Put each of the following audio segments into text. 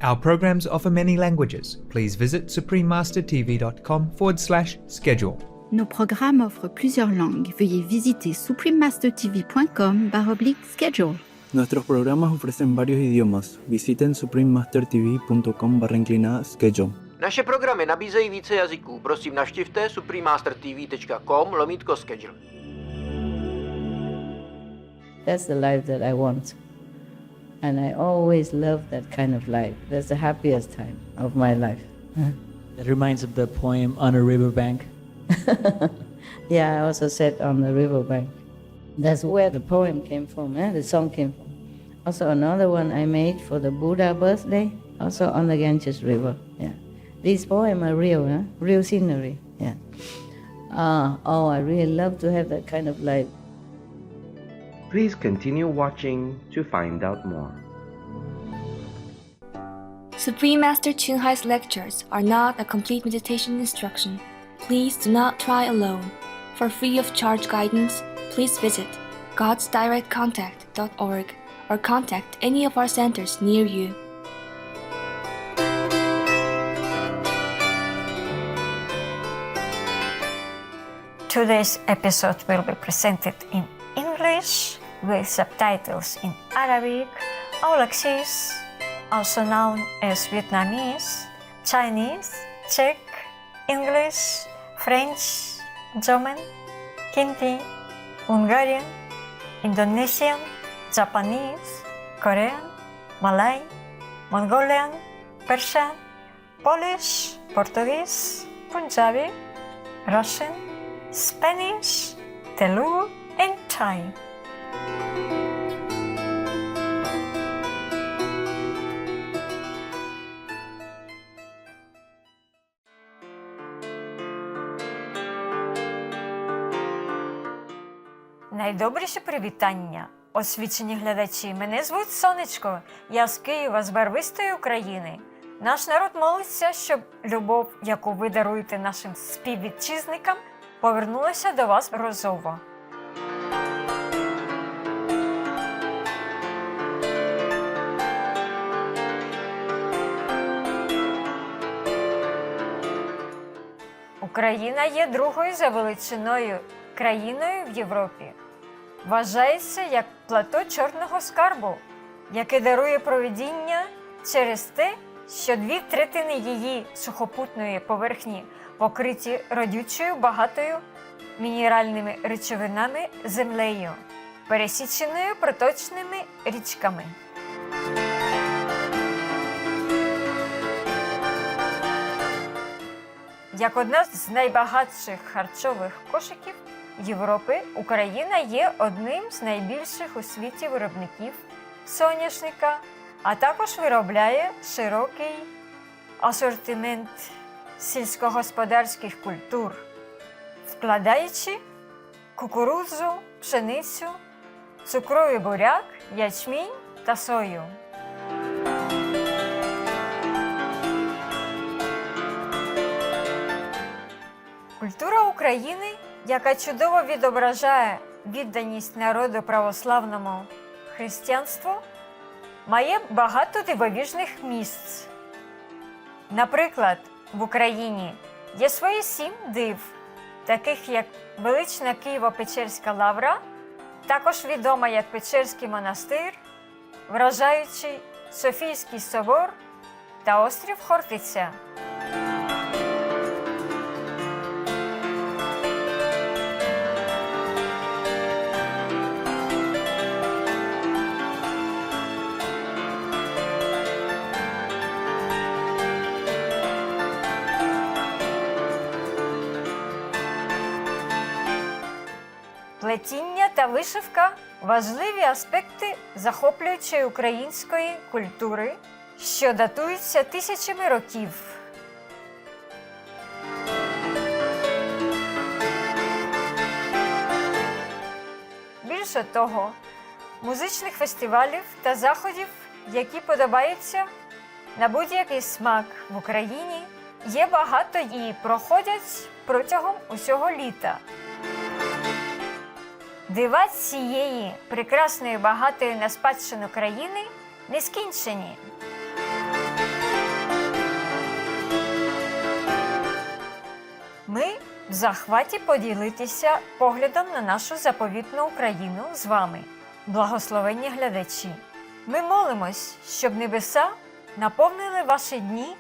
Our programs offer many languages. Please visit suprememastertv.com/schedule. Nos programmes offrent plusieurs langues. Veuillez visiter suprememastertv.com/schedule. Nuestros programas ofrecen varios idiomas. Visiten suprememastertv.com/schedule. Naše programy nabízejí více jazyků. Prosím, navštivte suprememastertv.com/schedule. That's the life that I want. And I always love that kind of life. That's the happiest time of my life. That reminds of the poem On a Riverbank. Yeah, I also sat on the riverbank. That's where the poem came from, the song came from. Also another one I made for the Buddha birthday, also on the Ganges River. Yeah, these poems are real, real scenery. Yeah. I really love to have that kind of life. Please continue watching to find out more. Supreme Master Ching Hai's lectures are not a complete meditation instruction. Please do not try alone. For free of charge guidance, please visit godsdirectcontact.org or contact any of our centers near you. Today's episode will be presented in English with subtitles in Arabic, Aulacese, also known as Vietnamese, Chinese, Czech, English, French, German, Hindi, Hungarian, Indonesian, Japanese, Korean, Malay, Mongolian, Persian, Polish, Portuguese, Punjabi, Russian, Spanish, Telugu, and Thai. Найдобріші привітання, освічені глядачі. Мене звуть Сонечко, я з Києва, з барвистої України. Наш народ молиться, щоб любов, яку ви даруєте нашим співвітчизникам, повернулася до вас розово. Україна є другою за величиною країною в Європі. Вважається як плато чорного скарбу, яке дарує провидіння через те, що 2/3 її сухопутної поверхні покриті родючою багатою мінеральними речовинами землею, пересіченою проточними річками. Як одна з найбагатших харчових кошиків Європи, Україна є одним з найбільших у світі виробників соняшника, а також виробляє широкий асортимент сільськогосподарських культур, вкладаючи кукурудзу, пшеницю, цукровий буряк, ячмінь та сою. Культура України, яка чудово відображає відданість народу православному християнству, має багато дивовижних місць. Наприклад, в Україні є свої 7 див, таких як велична Києво-Печерська лавра, також відома як Печерський монастир, вражаючий Софійський собор та острів Хортиця. Плетіння та вишивка – важливі аспекти захоплюючої української культури, що датуються тисячами років. Більше того, музичних фестивалів та заходів, які подобаються на будь-який смак в Україні, є багато і проходять протягом усього літа. Дива цієї прекрасної, багатої на спадщину країни нескінчені. в захваті поділитися поглядом на нашу заповітну Україну з вами, благословенні глядачі. Ми молимось, щоб небеса наповнили ваші дні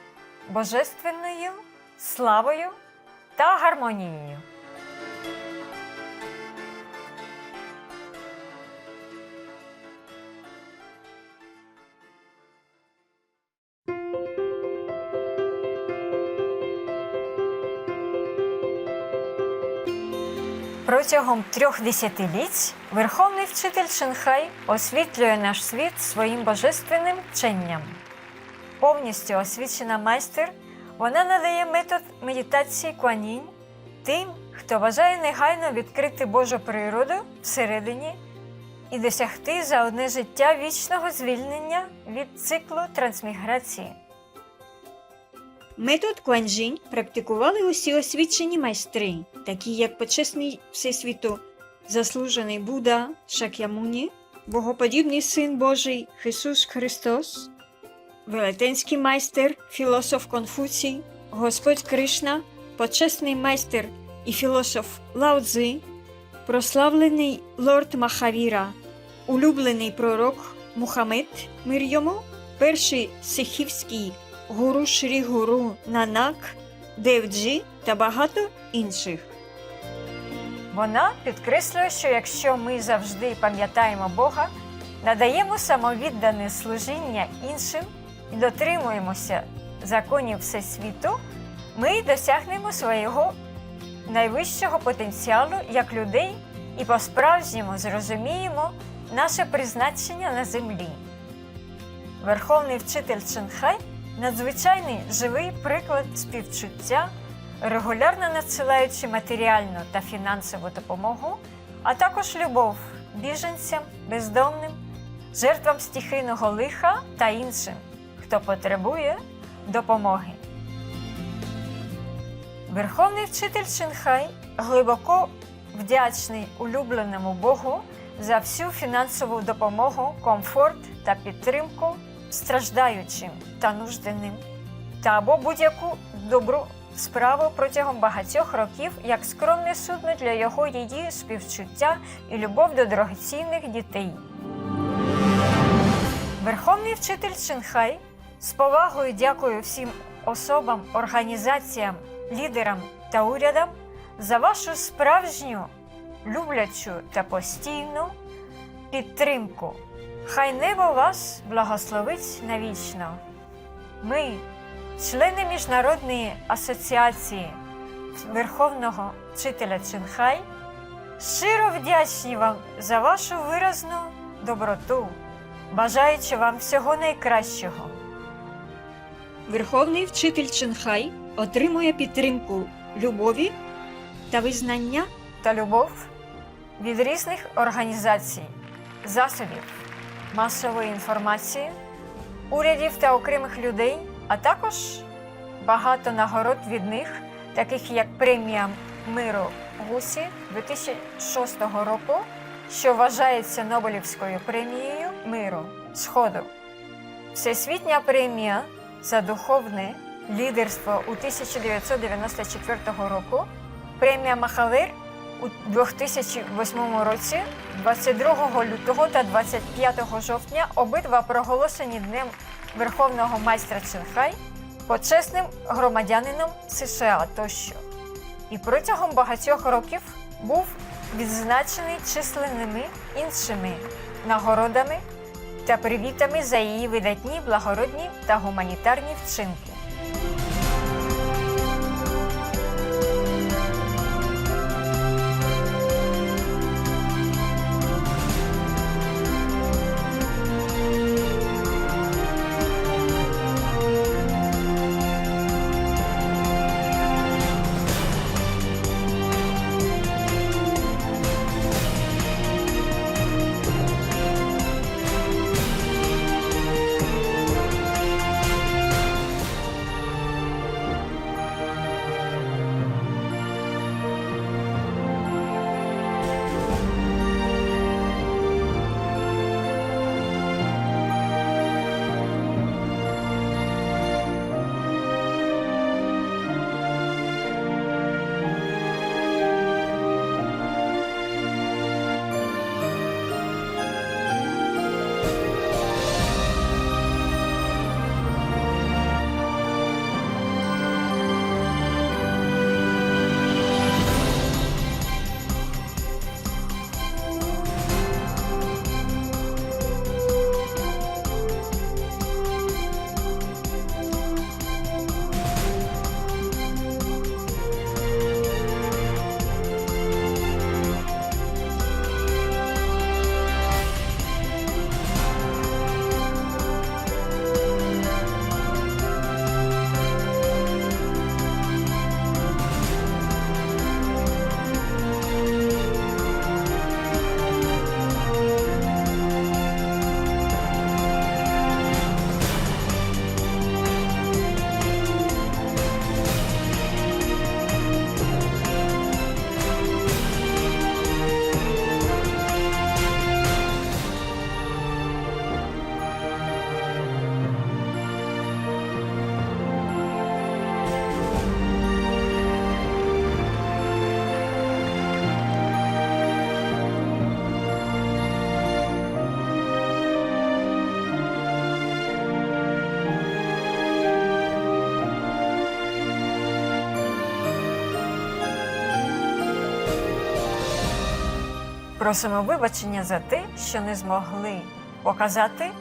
божественною славою та гармонією. Протягом 3 десятиліть Верховний Вчитель Чен-Хай освітлює наш світ своїм божественним вченням. Повністю освічена майстер, вона надає метод медитації Куан-Інь тим, хто бажає негайно відкрити Божу природу всередині і досягти за одне життя вічного звільнення від циклу трансміграції. Метод Куан-Інь практикували усі освічені майстри, такі як почесний Всесвіту, заслужений Будда Шак'ямуні, богоподібний Син Божий Ісус Христос, велетенський майстер, філософ Конфуцій, Господь Кришна, почесний майстер і філософ Лао Цзи, прославлений лорд Махавіра, улюблений пророк Мухаммед, мир йому, перший сихівський гуру Шрі Гуру Нанак, Девджі та багато інших. Вона підкреслює, що якщо ми завжди пам'ятаємо Бога, надаємо самовіддане служіння іншим і дотримуємося законів Всесвіту, ми досягнемо свого найвищого потенціалу як людей і по-справжньому зрозуміємо наше призначення на землі. Верховний Вчитель Чен-Хай – надзвичайний живий приклад співчуття, регулярно надсилаючи матеріальну та фінансову допомогу, а також любов біженцям, бездомним, жертвам стихійного лиха та іншим, хто потребує допомоги. Верховний Вчитель Чен-Хай глибоко вдячний улюбленому Богу за всю фінансову допомогу, комфорт та підтримку страждаючим та нужденним, та або будь-яку добру справу протягом багатьох років як скромне судно для його її співчуття і любов до дорогоцінних дітей. Верховний Вчитель Чен-Хай з повагою дякує всім особам, організаціям, лідерам та урядам за вашу справжню, люблячу та постійну підтримку. Хай небо вас благословить навічно. Ми, члени Міжнародної асоціації Верховного Вчителя Чен-Хай, щиро вдячні вам за вашу виразну доброту, бажаючи вам всього найкращого. Верховний Вчитель Чен-Хай отримує підтримку любові та визнання та любов від різних організацій, засобів масової інформації, урядів та окремих людей, а також багато нагород від них, таких як премія миру Гусі 2006 року, що вважається Нобелівською премією миру Сходу, Всесвітня премія за духовне лідерство у 1994 року, премія Махавир у 2008 році, 22 лютого та 25 жовтня, обидва проголошені Днем Верховного майстра Чен-Хай, почесним громадянином США тощо. І протягом багатьох років був відзначений численними іншими нагородами та привітами за її видатні, благородні та гуманітарні вчинки. Просимо вибачення за те, що не змогли показати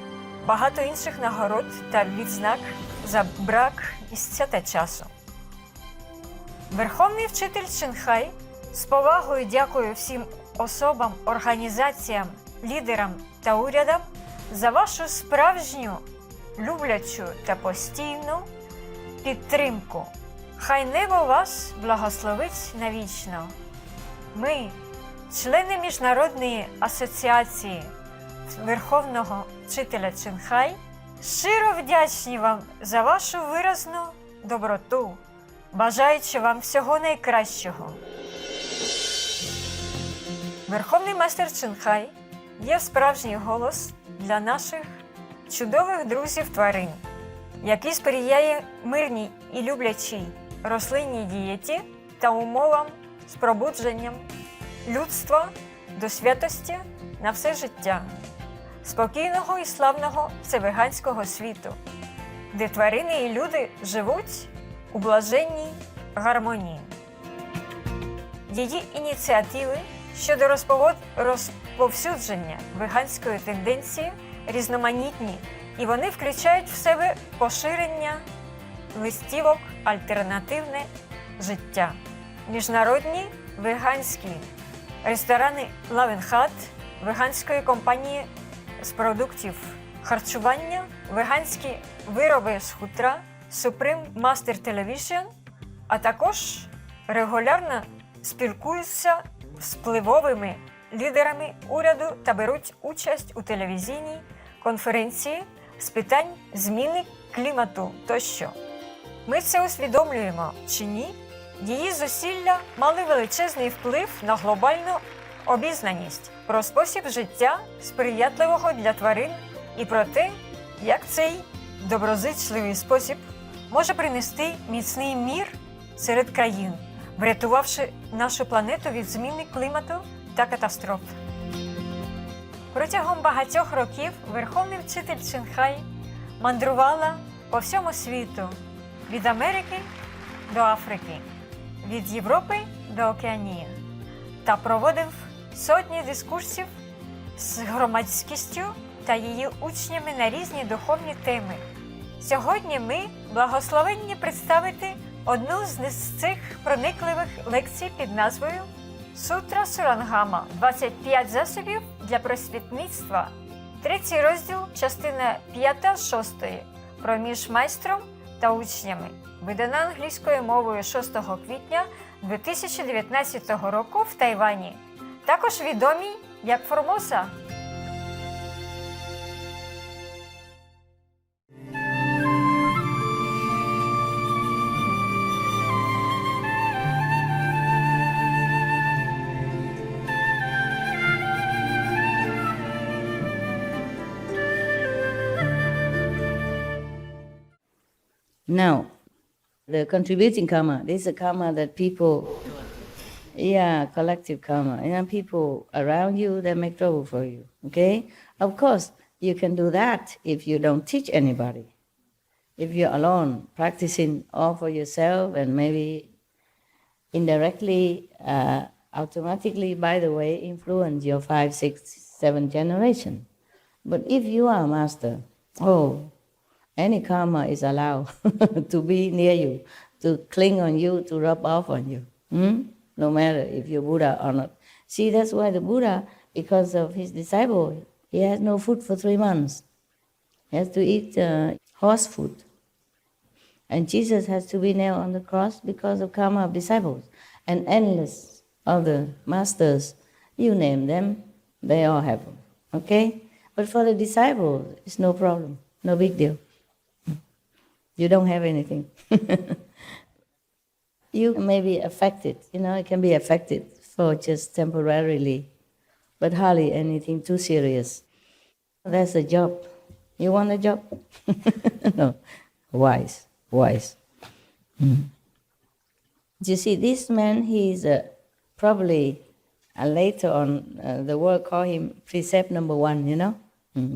багато інших нагород та відзнак за брак місця та часу. Верховний вчитель Чинхай з повагою дякує всім особам, організаціям, лідерам та урядам за вашу справжню, люблячу та постійну підтримку. Хай небо вас благословить навічно. Ми, члени Міжнародної асоціації Верховного вчителя Чинхай, щиро вдячні вам за вашу виразну доброту, бажаючи вам всього найкращого. Верховний майстер Чинхай є справжній голос для наших чудових друзів-тварин, який сприяє мирній і люблячій рослинній дієті та умовам з пробудженням людства до святості на все життя, спокійного і славного всевеганського світу, де тварини і люди живуть у блаженній гармонії. Її ініціативи щодо розповсюдження веганської тенденції різноманітні, і вони включають в себе поширення листівок «Альтернативне життя», міжнародні веганські ресторани «Лавенхат», веганської компанії з продуктів харчування, веганські вироби з хутра, Supreme Master Television, а також регулярно спілкуються з впливовими лідерами уряду та беруть участь у телевізійній конференції з питань зміни клімату тощо. Ми це усвідомлюємо чи ні? Її зусилля мали величезний вплив на глобальну обізнаність про спосіб життя сприятливого для тварин і про те, як цей доброзичливий спосіб може принести міцний мір серед країн, врятувавши нашу планету від зміни клімату та катастроф. Протягом багатьох років Верховний вчитель Чинхай мандрувала по всьому світу, від Америки до Африки, від Європи до Океанії, та проводив сотні дискурсів з громадськістю та її учнями на різні духовні теми. Сьогодні ми благословенні представити одну з цих проникливих лекцій під назвою «Сутра Сурангама. 25 засобів для просвітництва». Третій розділ, частина 5-6, про між майстром та учнями, видана англійською мовою 6 квітня 2019 року в Тайвані, також відомій як Формоса. Now, the contributing karma, this is a karma that people, collective karma. And people around you that make trouble for you, okay? Of course, you can do that if you don't teach anybody. If you're alone, practicing all for yourself and maybe indirectly, automatically, by the way, influence your 5, 6, 7 generation. But if you are a master, any karma is allowed to be near you, to cling on you, to rub off on you. No matter if you're Buddha or not. See, that's why the Buddha, because of his disciple, he has no food for 3 months. He has to eat horse food. And Jesus has to be nailed on the cross because of karma of disciples. And endless other masters, you name them, they all have them. Okay? But for the disciples, it's no problem, no big deal. You don't have anything. You may be affected, it can be affected for just temporarily, but hardly anything too serious. That's a job. You want a job? No. Wise. You see, this man, he's probably later on, the world call him Precept number One,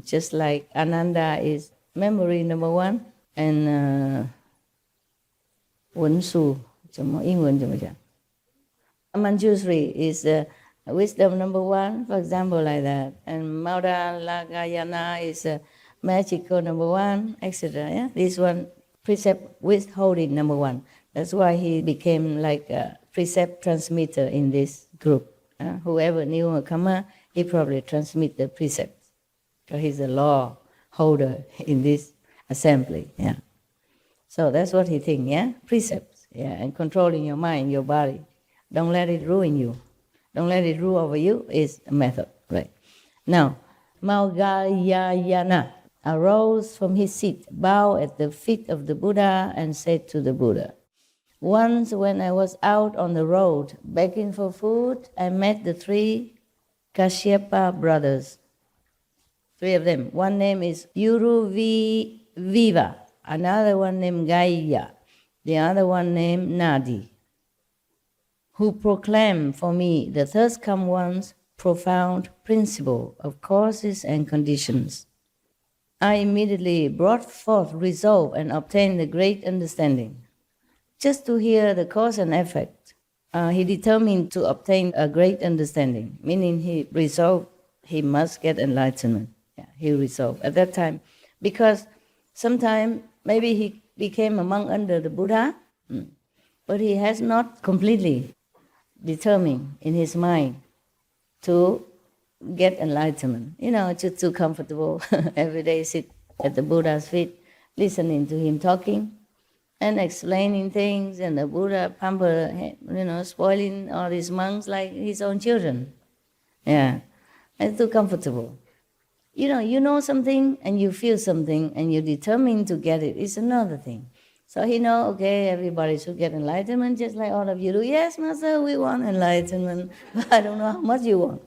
Just like Ananda is memory number 1, and 文数 英文怎么讲? Manjushri is Wisdom number one, for example, like that. And Maudgalyayana is magical number one, etc. Yeah? This one, precept withholding number one. That's why he became like a precept transmitter in this group. Whoever knew Karma, he probably transmit the precepts. So he's a law holder in this assembly. Yeah. So that's what he thinks, yeah? Precepts, yeah, and controlling your mind, your body. Don't let it ruin you. Don't let it rule over you is a method, right? Now, Maudgalyayana arose from his seat, bowed at the feet of the Buddha, and said to the Buddha, "Once when I was out on the road begging for food, I met the three Kasyapa brothers. Three of them. One name is Viva, another one named Gaya, the other one named Nadi, who proclaimed for me the thirst come one's profound principle of causes and conditions. I immediately brought forth resolve and obtained the great understanding. Just to hear the cause and effect, he determined to obtain a great understanding, meaning he resolved he must get enlightenment. Yeah, he resolved at that time, because sometime maybe he became a monk under the Buddha, but he has not completely determined in his mind to get enlightenment. You know, just too comfortable. Every day sit at the Buddha's feet, listening to him talking and explaining things, and the Buddha pamper, spoiling all these monks like his own children. Yeah, it's too comfortable. You know something and you feel something and you're determined to get it. It's another thing. So he know, okay, everybody should get enlightenment just like all of you do. Yes, Master, we want enlightenment, but I don't know how much you want.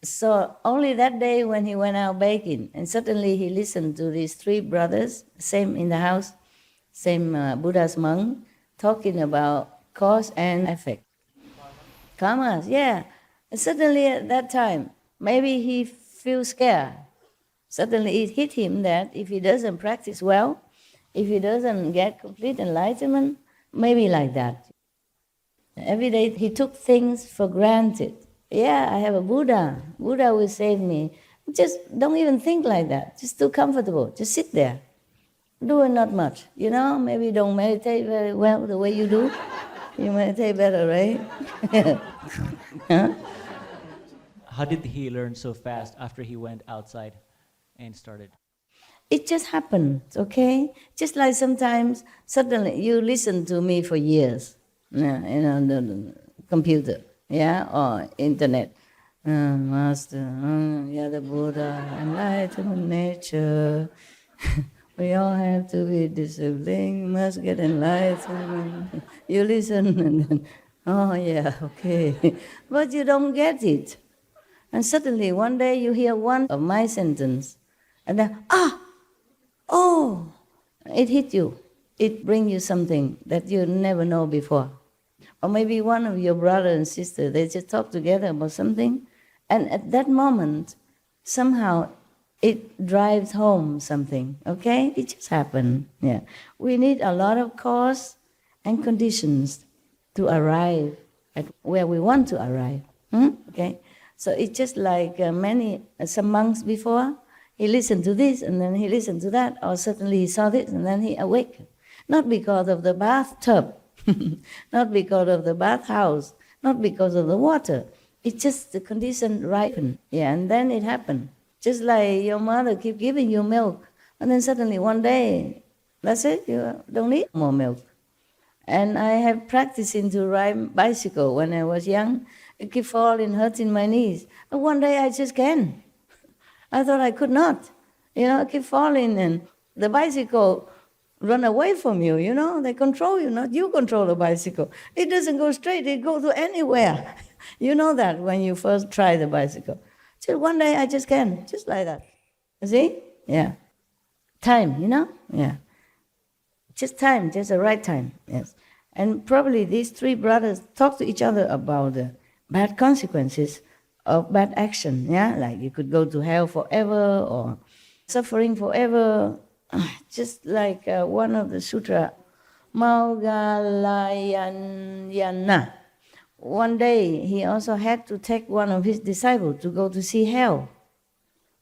So only that day when he went out begging, and suddenly he listened to these three brothers, same in the house, same Buddha's monk, talking about cause and effect. Karmas, yeah. And suddenly at that time, maybe he feels scared. Suddenly it hit him that if he doesn't practice well, if he doesn't get complete enlightenment, maybe like that. Every day he took things for granted. Yeah, I have a Buddha. Buddha will save me. Just don't even think like that. Just too comfortable. Just sit there. Doing not much. Maybe don't meditate very well the way you do. You meditate better, right? Huh? How did he learn so fast after he went outside and started? It just happened, okay? Just like sometimes, suddenly, you listen to me for years, the computer, yeah, or internet. Master, you're the Buddha, enlightenment nature. We all have to be disciplined, must get enlightenment. You listen and then, oh yeah, okay. But you don't get it. And suddenly, one day you hear one of my sentence, and then, it hit you. It brings you something that you never know before. Or maybe one of your brother and sister, they just talk together about something, and at that moment, somehow it drives home something, okay? It just happened, yeah. We need a lot of cause and conditions to arrive at where we want to arrive, okay? So it's just like some monks before, he listened to this and then he listened to that, or suddenly he saw this and then he awakened. Not because of the bathtub, not because of the bathhouse, not because of the water. It's just the condition ripened, yeah, and then it happened. Just like your mother keep giving you milk, and then suddenly one day, that's it, you don't need more milk. And I have practicing to ride bicycle when I was young. I keep falling, hurting my knees. And one day I just can. I thought I could not. I keep falling and the bicycle run away from you, They control you, not you control the bicycle. It doesn't go straight, it goes to anywhere. You know that when you first try the bicycle. Till one day I just can, just like that. You see? Yeah. Time, Yeah. Just time, just the right time, yes. And probably these three brothers talk to each other about the bad consequences of bad action, yeah? Like you could go to hell forever or suffering forever. Just like one of the sutra, Maudgalyayana, one day he also had to take one of his disciples to go to see hell,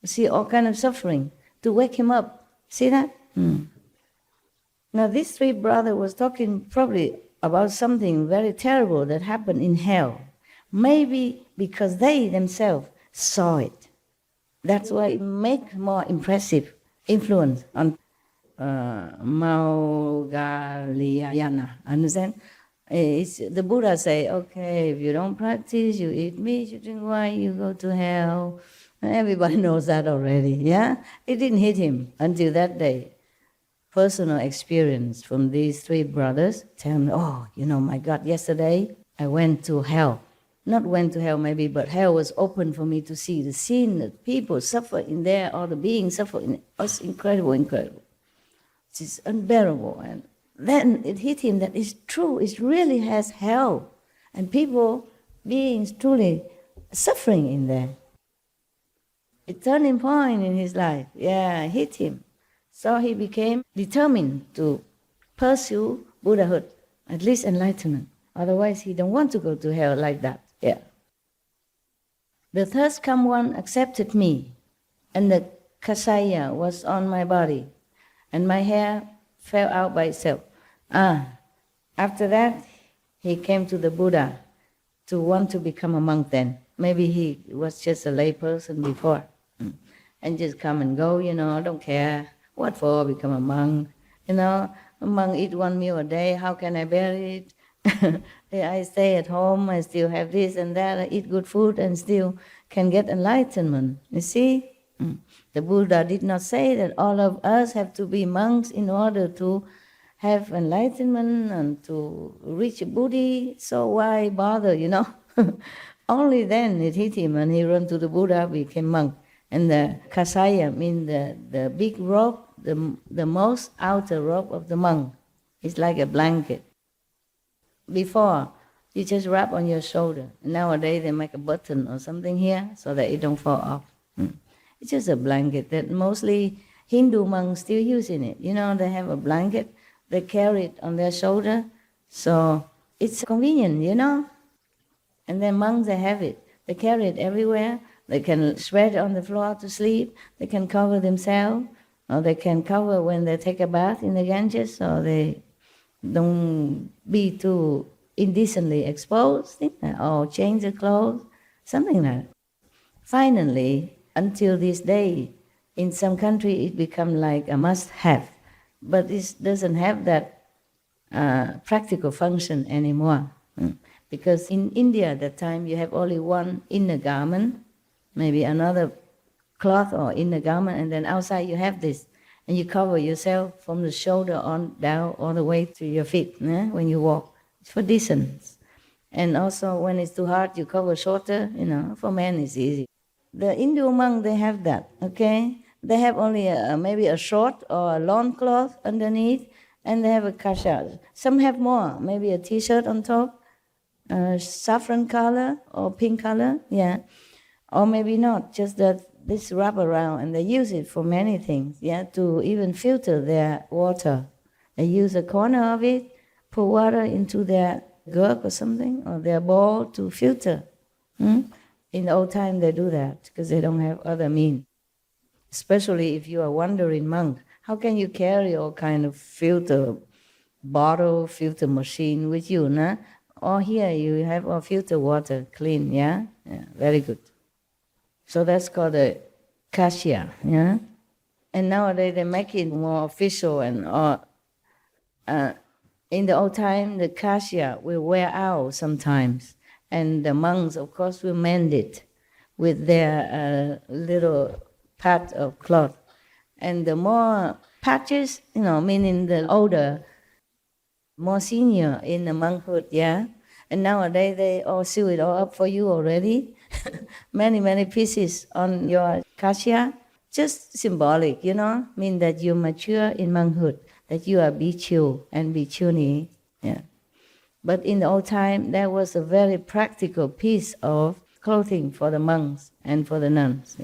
see all kind of suffering, to wake him up. See that? Now these three brothers was talking probably about something very terrible that happened in hell. Maybe because they themselves saw it. That's why it makes more impressive influence on Maudgalyayana. Understand? The Buddha say, okay, if you don't practice, you eat meat, you drink wine, you go to hell. Everybody knows that already, yeah? It didn't hit him until that day. Personal experience from these three brothers tell me, oh, my God, yesterday I went to hell. Not went to hell maybe, but hell was open for me to see the scene that people suffer in there, all the beings suffer in it. It's incredible. It's unbearable. And then it hit him that it's true, it really has hell. And people, beings truly suffering in there. A turning point in his life, it hit him. So he became determined to pursue Buddhahood, at least enlightenment. Otherwise, he don't want to go to hell like that. Yeah. The third come one accepted me, and the kasaya was on my body, and my hair fell out by itself. After that, he came to the Buddha to want to become a monk then. Maybe he was just a lay person before, and just come and go, don't care. What for, become a monk? A monk eat one meal a day, how can I bear it? I stay at home, I still have this and that, I eat good food and still can get enlightenment. You see? The Buddha did not say that all of us have to be monks in order to have enlightenment and to reach Buddhi, so why bother, Only then it hit him and he ran to the Buddha, became monk. And the kasaya means the big robe, the most outer robe of the monk. It's like a blanket. Before, you just wrap on your shoulder. Nowadays, they make a button or something here so that it don't fall off. It's just a blanket that mostly Hindu monks still using it. They have a blanket, they carry it on their shoulder, so it's convenient, And then monks, they have it. They carry it everywhere. They can spread it on the floor to sleep. They can cover themselves, or they can cover when they take a bath in the Ganges, so they don't be too indecently exposed, or change the clothes, something like that. Finally, until this day, in some country it become like a must-have, but it doesn't have that practical function anymore. Because in India at that time you have only one inner garment, maybe another cloth or inner garment, and then outside you have this. And you cover yourself from the shoulder on down all the way to your feet when you walk. It's for distance. And also when it's too hot, you cover shorter, for men it's easy. The Hindu monk, they have that, okay? They have only maybe a short or a long cloth underneath, and they have a kasaya. Some have more, maybe a t-shirt on top, saffron color or pink color, or maybe not, just that this wrap around, and they use it for many things, to even filter their water. They use a corner of it, pour water into their gourd or something, or their bowl to filter. In the old time they do that, because they don't have other means. Especially if you are wandering monk, how can you carry all kind of filter bottle, filter machine with you, nah? Or here you have all filter water, clean, yeah, very good. So that's called a kasaya, And nowadays they make it more official, and in the old time the kasaya will wear out sometimes, and the monks, of course, will mend it with their little pad of cloth. And the more patches, meaning the older, more senior in the monkhood, And nowadays they all sew it all up for you already. many pieces on your kasaya, just symbolic, mean that you mature in monkhood, that you are bhikkhu and bhikkhuni. But in the old time, there was a very practical piece of clothing for the monks and for the nuns.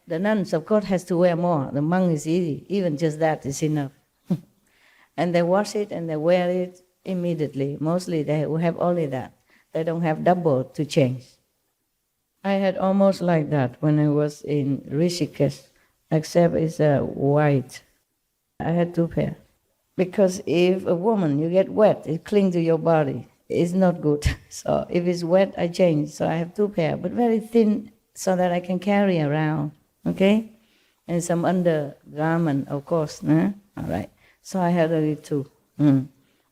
The nuns, of course, has to wear more. The monk is easy. Even just that is enough. And they wash it and they wear it immediately. Mostly they will have only that. They don't have double to change. I had almost like that when I was in Rishikesh, except it's white. I had 2 pair. Because if a woman, you get wet, it clings to your body. It's not good. So if it's wet, I change. So I have 2 pair, but very thin so that I can carry around, okay? And some undergarment, of course, all right. So I had only 2.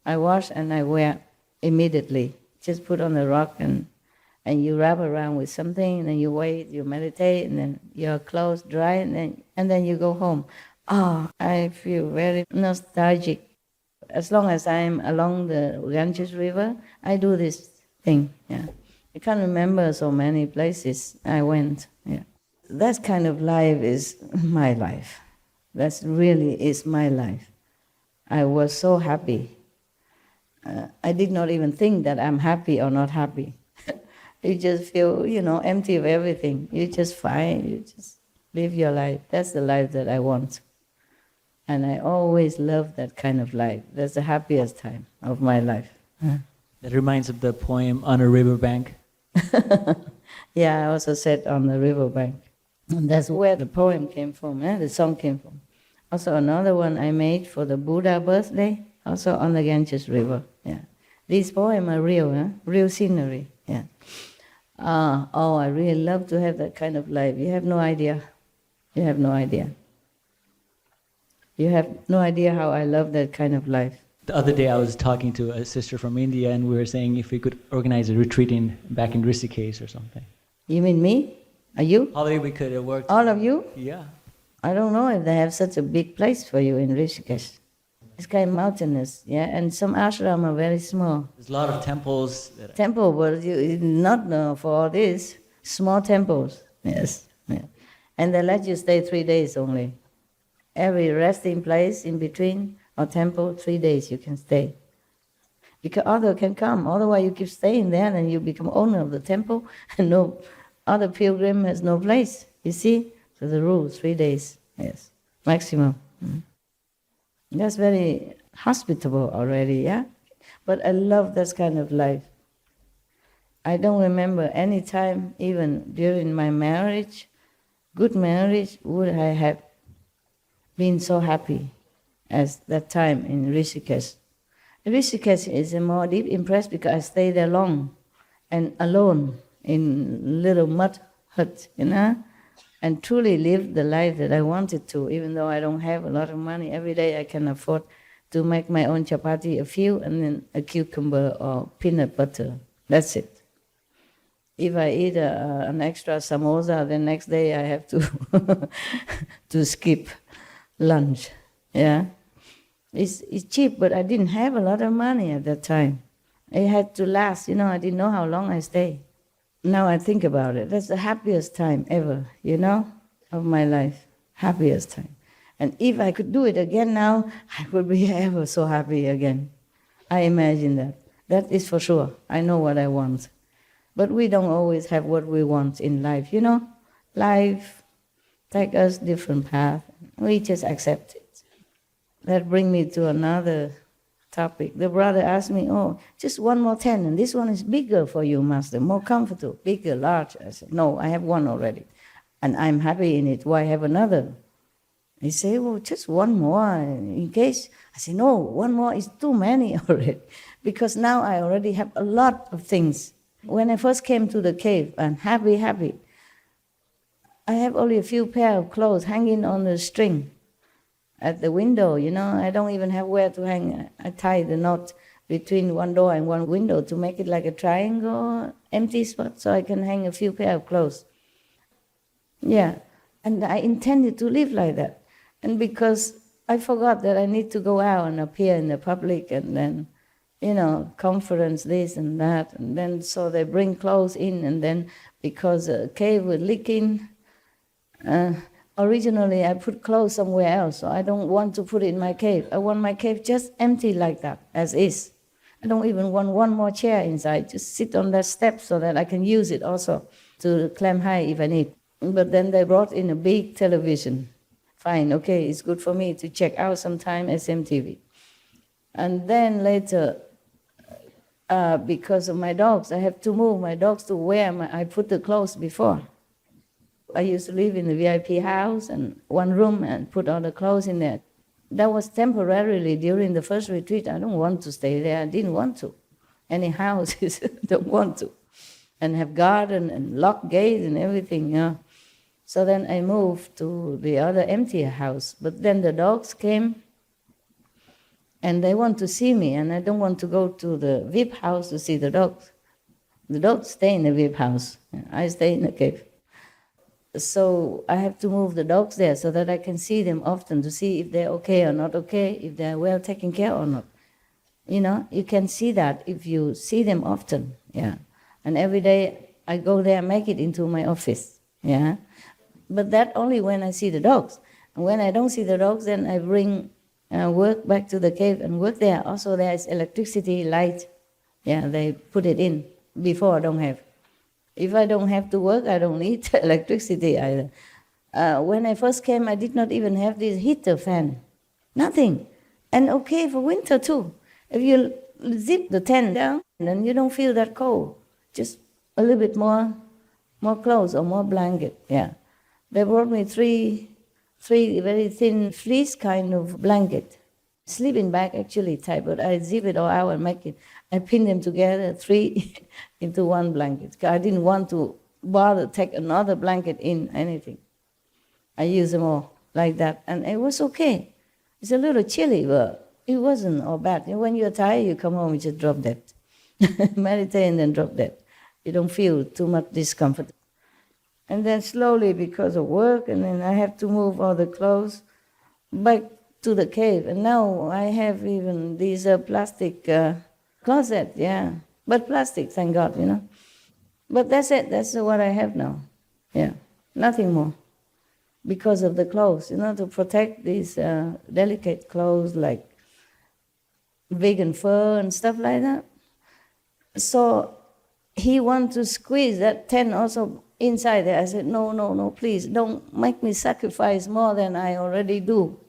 I wash and I wear immediately. Just put on the rock and you wrap around with something, and then you wait, you meditate, and then your clothes dry, and then you go home. Oh, I feel very nostalgic. As long as I'm along the Ganges River, I do this thing. Yeah, I can't remember so many places I went. Yeah, that kind of life is my life. That really is my life. I was so happy. I did not even think that I'm happy or not happy. You just feel, empty of everything. You're just fine. You just live your life. That's the life that I want. And I always love that kind of life. That's the happiest time of my life. That reminds of the poem On a Riverbank. Yeah, I also said On the Riverbank. And that's where the poem came from, the song came from. Also another one I made for the Buddha birthday, also on the Ganges River. Yeah, these poems are real, real scenery. Yeah. I really love to have that kind of life. You have no idea. You have no idea. You have no idea how I love that kind of life. The other day I was talking to a sister from India, and we were saying if we could organize a retreat back in Rishikesh or something. You mean me? Are you? Probably we could have worked. All of you? Yeah. I don't know if they have such a big place for you in Rishikesh. It's kind of mountainous, and some ashram are very small. There's a lot of temples. Temple, but you not for all this. Small temples, yes. Yeah. And they let you stay 3 days only. Every resting place in between or temple, 3 days you can stay. Because others can come, otherwise you keep staying there and you become owner of the temple and no other pilgrim has no place, you see? So the rule, 3 days, yes, maximum. That's very hospitable already, yeah? But I love this kind of life. I don't remember any time, even during my marriage, good marriage, would I have been so happy as that time in Rishikesh. Rishikesh is a more deep impressed because I stayed there long and alone in little mud hut, and truly lived the life that I wanted to, even though I don't have a lot of money. Every day I can afford to make my own chapati, a few, and then a cucumber or peanut butter. That's it. If I eat an extra samosa, the next day I have to to skip lunch. Yeah, it's cheap, but I didn't have a lot of money at that time. It had to last. I didn't know how long I stayed. Now I think about it, that's the happiest time ever, of my life. Happiest time. And if I could do it again now, I would be ever so happy again. I imagine that. That is for sure. I know what I want. But we don't always have what we want in life, Life takes us different paths. We just accept it. That brings me to another topic. The brother asked me, just one more tent, and this one is bigger for you, Master, more comfortable, bigger, large. I said, no, I have one already, and I'm happy in it. Why have another? He said, just one more in case. I said, no, one more is too many already, because now I already have a lot of things. When I first came to the cave, I'm happy. I have only a few pair of clothes hanging on the string at the window, I don't even have where to hang. I tie the knot between one door and one window to make it like a triangle, empty spot, so I can hang a few pair of clothes. Yeah, and I intended to live like that. And because I forgot that I need to go out and appear in the public and then, conference this and that, and then so they bring clothes in, and then because the cave was leaking, originally, I put clothes somewhere else, so I don't want to put it in my cave. I want my cave just empty like that, as is. I don't even want one more chair inside. Just sit on that step so that I can use it also to climb high if I need. But then they brought in a big television. Fine, okay, it's good for me to check out sometime SMTV. And then later, because of my dogs. I have to move my dogs to where I put the clothes before. I used to live in the VIP house and one room and put all the clothes in there. That was temporarily during the first retreat. I don't want to stay there. I didn't want to. Any houses, don't want to. And have garden and lock gates and everything, yeah. So then I moved to the other emptier house. But then the dogs came and they want to see me, and I don't want to go to the VIP house to see the dogs. The dogs stay in the VIP house. I stay in the cave. So I have to move the dogs there so that I can see them often to see if they're okay or not okay, if they're well taken care or not. You know, you can see that if you see them often, yeah. And every day I go there and make it into my office, yeah. But that only when I see the dogs. And when I don't see the dogs, then I bring work back to the cave and work there. Also there is electricity, light, yeah, they put it in. Before I don't have. If I don't have to work, I don't need electricity either. When I first came, I did not even have this heater fan. Nothing. And okay for winter too. If you zip the tent down, then you don't feel that cold. Just a little bit more clothes or more blanket, yeah. They brought me three very thin fleece kind of blanket. Sleeping bag actually type, but I zip it all out and make it. I pin them together, 3 into one blanket. I didn't want to bother take another blanket in anything. I use them all like that, and it was okay. It's a little chilly, but it wasn't all bad. When you're tired, you come home, you just drop dead. Meditate and then drop dead. You don't feel too much discomfort. And then slowly, because of work, and then I have to move all the clothes back to the cave. And now I have even these plastic closet, yeah. But plastic, thank God, you know. But that's it, that's what I have now, yeah. Nothing more. Because of the clothes, you know, to protect these delicate clothes like vegan fur and stuff like that. So he wanted to squeeze that tent also inside there. I said, no, please, don't make me sacrifice more than I already do.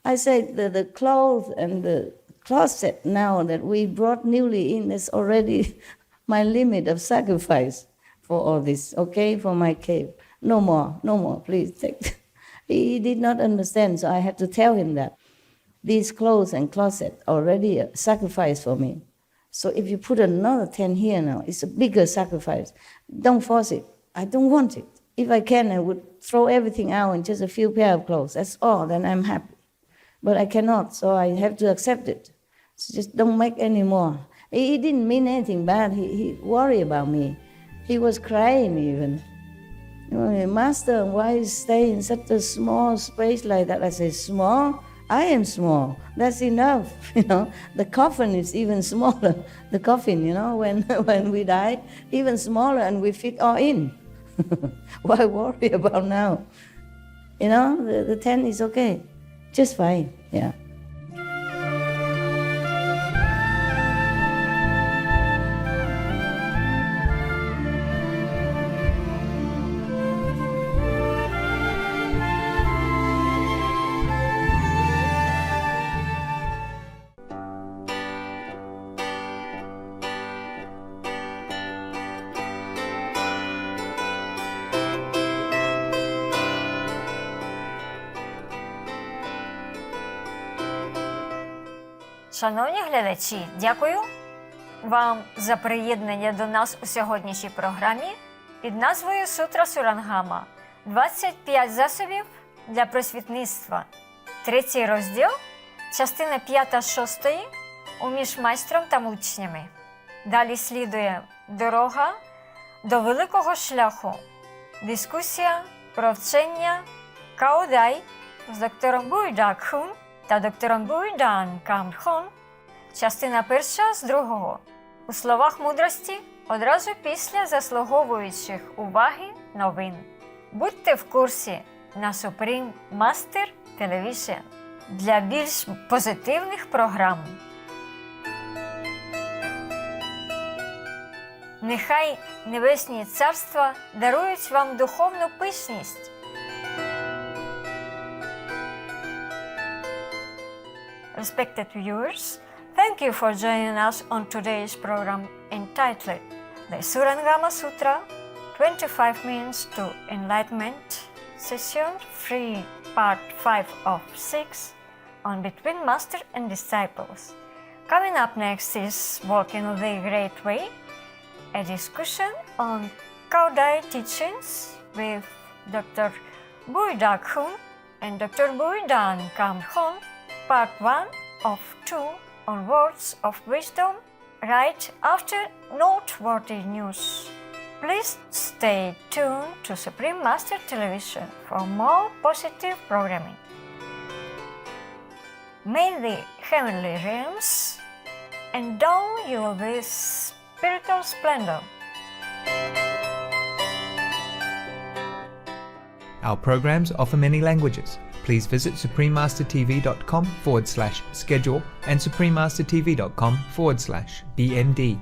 I said the clothes and the closet now that we brought newly in is already my limit of sacrifice for all this, okay, for my cave. No more, please take. He did not understand, so I had to tell him that. These clothes and closet already a sacrifice for me. So if you put another tent here now, it's a bigger sacrifice. Don't force it. I don't want it. If I can, I would throw everything out in just a few pair of clothes. That's all, then I'm happy. But I cannot, so I have to accept it. So just don't make any more. He didn't mean anything bad. He worried about me. He was crying even. You know, Master, why you stay in such a small space like that? I said, small? I am small. That's enough, you know. The coffin is even smaller. The coffin, you know, when we die, even smaller, and we fit all in. Why worry about now? You know, the tent is okay. Just fine, yeah. Шановні глядачі, дякую вам за приєднання до нас у сьогоднішній програмі під назвою Сутра Сурангама. 25 засобів для просвітництва. 3 розділ, частина 5-6 уміж майстром та учнями. Далі слідує дорога до великого шляху. Дискусія про вчення Каодай з доктором Буйдакхун та доктором Буйдан Камхун, частина 1 з 2. У словах мудрості одразу після заслуговуючих уваги новин. Будьте в курсі на Supreme Master Television для більш позитивних програм. Нехай небесні царства дарують вам духовну пишність. Respected viewers, Thank you for joining us on today's program entitled The Surangama Sutra 25 Means to Enlightenment, Session 3, Part 5 of 6 on Between Master and Disciples. Coming up next is Walking the Great Way, a discussion on Kaudai teachings with Dr. Buidak Hun and Dr. Buidan Kam Hon, Part 1 of 2 on Words of Wisdom, right after noteworthy news. Please stay tuned to Supreme Master Television for more positive programming. May the heavenly realms endow you with spiritual splendor. Our programs offer many languages. Please visit suprememastertv.com/schedule and suprememastertv.com/BMD.